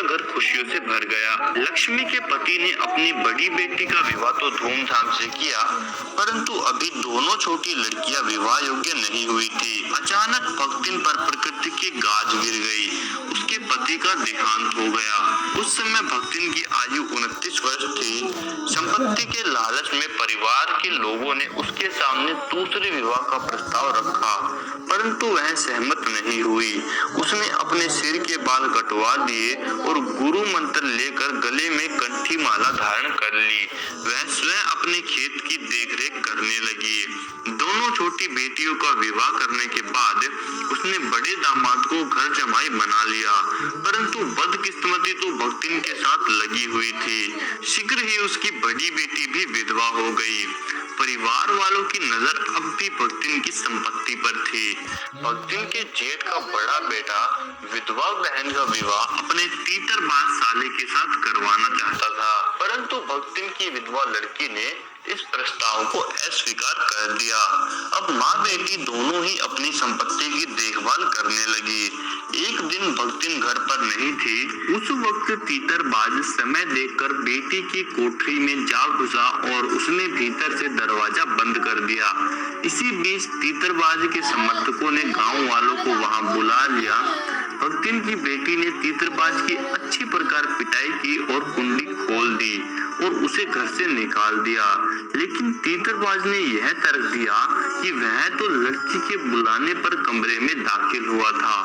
का घर खुशियों से भर गया। लक्ष्मी के पति ने अपनी बड़ी बेटी का विवाह तो धूमधाम से किया, परंतु अभी दोनों छोटी लड़कियां विवाह योग्य नहीं हुई थी। अचानक भक्तिन पर प्रकृति की गाज गिर गई। उसके पति का देहांत हो गया। उस समय भक्तिन की आयु 29 वर्ष थी। संपत्ति के लालच में परिवार के लोगों ने उसके सामने दूसरे विवाह का प्रस्ताव रखा, परंतु वह सहमत नहीं हुई। उसने अपने सिर के बाल कटवा दिए और गुरु मंत्र लेकर गले में कंठी माला धारण कर ली। वह स्वयं अपने खेत की देखरेख करने लगी। दोनों छोटी बेटियों का विवाह करने के बाद उसने बड़े दामाद को घर जमाई बना लिया, परंतु बदकिस्मती तो भक्तिन के साथ लगी हुई थी। शीघ्र ही उसकी बड़ी बेटी भी विधवा हो गई। परिवार वालों की नजर अब भी भक्तिन की संपत्ति पर थी। भक्तिन के जेठ का बड़ा बेटा विधवा बहन का विवाह अपने तीतरबाज साले के साथ करवाना चाहता था, परंतु भक्तिन की विधवा लड़की ने इस प्रस्ताव को अस्वीकार कर दिया। अब माँ बेटी दोनों ही अपनी संपत्ति की देखभाल करने लगी। एक दिन भक्तिन घर पर नहीं थी। उस वक्त तीतरबाज समय देखकर बेटी की कोठरी में जा घुसा और उसने भीतर से दरवाजा बंद कर दिया। इसी बीच तीतरबाज के समर्थकों ने गांव वालों को वहां बुला लिया। भक्तिन की बेटी ने तीतरबाज की अच्छी प्रकार पिटाई की और कुंडी खोल दी और उसे घर से निकाल दिया। लेकिन तीतरबाज ने यह तर्क दिया कि वह तो लड़की के बुलाने पर कमरे में दाखिल हुआ था।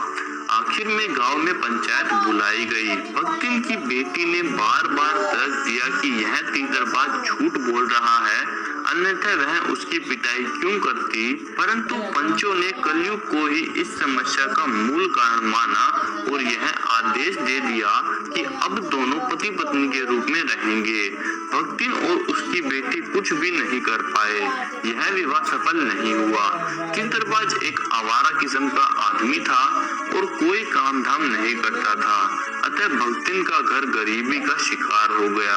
आखिर में गांव में पंचायत बुलाई गई। भक्तिन की बेटी ने बार बार तर्क दिया कि यह तीतरबाज झूठ बोल रहा है, अन्यथा वह उसकी पिटाई क्यों करती, परंतु पंचों ने कलयुग को ही इस समस्या का मूल कारण माना और यह आदेश दे दिया कि अब दोनों पति पत्नी के रूप में रहेंगे। भक्तिन और उसकी बेटी कुछ भी नहीं कर पाए। यह विवाह सफल नहीं हुआ। तीतरबाज एक आवारा किस्म का आदमी था और कोई काम धाम नहीं करता था, अतः भक्तिन का घर गरीबी का शिकार हो गया।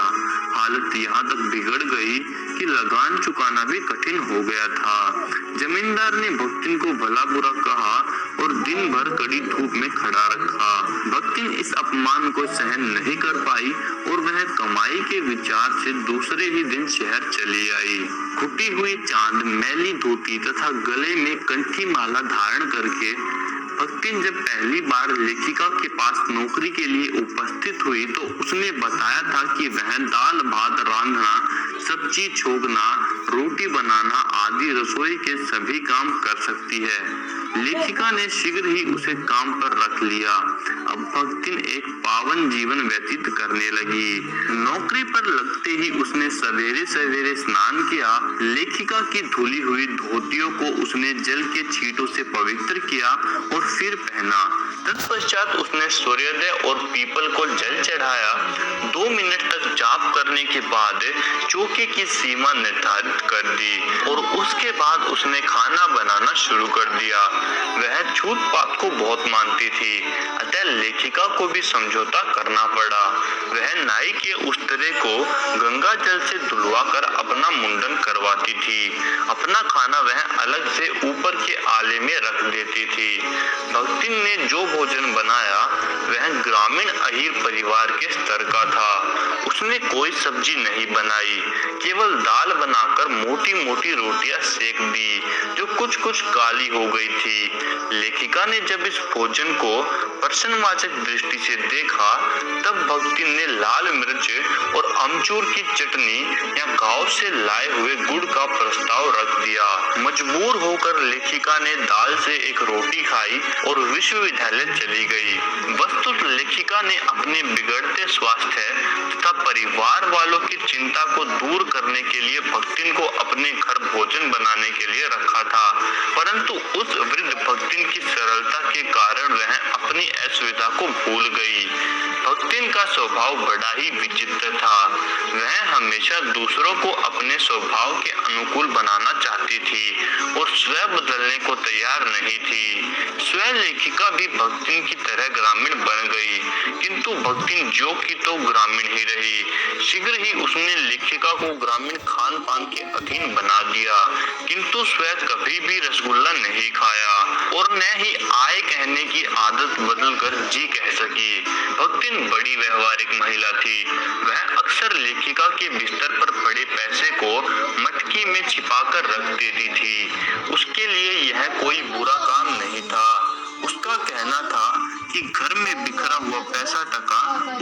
हालत यहाँ तक बिगड़ गई कि लगान चुकाना भी कठिन हो गया था। जमींदार ने भक्तिन को भला बुरा कहा और दिन भर कड़ी धूप में खड़ा रखा। भक्तिन इस अपमान को सहन नहीं कर पाई और वह कमाई के विचार से दूसरे ही दिन शहर चली आई। घुटी हुई चांद, मैली धोती तथा गले में कंठी माला धारण करके भक्तिन जब पहली बार लेखिका के पास नौकरी के लिए उपस्थित हुई तो उसने बताया था कि वह दाल भात रांधना, सब्जी छोकना, रोटी बनाना आदि रसोई के सभी काम कर सकती है। लेखिका ने शीघ्र ही उसे काम पर रख लिया। अब भक्तिन एक पावन जीवन व्यतीत करने लगी। नौकरी पर लगते ही उसने सवेरे सवेरे स्नान किया। लेखिका की धुली हुई धोतियों को उसने जल के छींटों से पवित्र किया और फिर पहना। तत्पश्चात उसने सूर्योदय और पीपल को जल चढ़ाया। 2 मिनट तक जाप करने के बाद चौके की सीमा निर्धारित कर दी और उसके बाद उसने खाना बनाना शुरू कर दिया। वह छूत पात को बहुत मानती थी, अतः लेखिका को भी समझौता करना पड़ा। वह नाई के उस्तरे को गंगा जल से धुलवा कर अपना मुंडन करवाती थी। अपना खाना वह अलग से ऊपर के आले में रख देती थी। भक्तिन ने जो भोजन बनाया वह ग्रामीण अहीर परिवार के स्तर का था। उसने कोई सब्जी नहीं बनाई, केवल दाल बनाकर मोटी मोटी रोटियां सेक दी जो कुछ कुछ काली हो गई थी। लेखिका ने जब इस भोजन को प्रश्नवाचक दृष्टि से देखा तब भक्तिन ने लाल मिर्च और अमचूर की चटनी या गांव से लाए हुए गुड़ का प्रस्ताव रख दिया। मजबूर होकर लेखिका ने दाल से एक रोटी खाई और विश्वविद्यालय चली गई। वस्तुतः लेखिका ने अपने बिगड़ते स्वास्थ्य तथा परिवार वालों की चिंता को दूर करने के लिए भक्तिन को अपने घर भोजन बनाने के लिए रखा था, परंतु उस वृद्ध भक्तिन की सरलता के कारण वह अपनी असुविधा को भूल गई। भक्तिन का स्वभाव बड़ा ही विचित्र था। वह हमेशा दूसरों को अपने स्वभाव के अनुकूल बनाना चाहती थी और स्वयं बदलने को तैयार नहीं थी। स्वयं लेखिका भी भक्तिन की तरह ग्रामीण बन गई, किंतु भक्तिन जो की तो ग्रामीण ही रही। शीघ्र ही उसने लेखिका को ग्रामीण खान पान के अधीन बना दिया, किंतु स्वयं कभी भी रसगुल्ला नहीं खाया और न ही आए कहने की आदत बदलकर जी कह सकी। भक्तिन बड़ी व्यवहारिक महिला थी। वह अक्सर लेखिका के बिस्तर पर पड़े पैसे को मटकी में छिपाकर रख देती थी। उसके लिए यह कोई बुरा काम नहीं था। उसका कहना था कि घर में बिखरा हुआ पैसा टका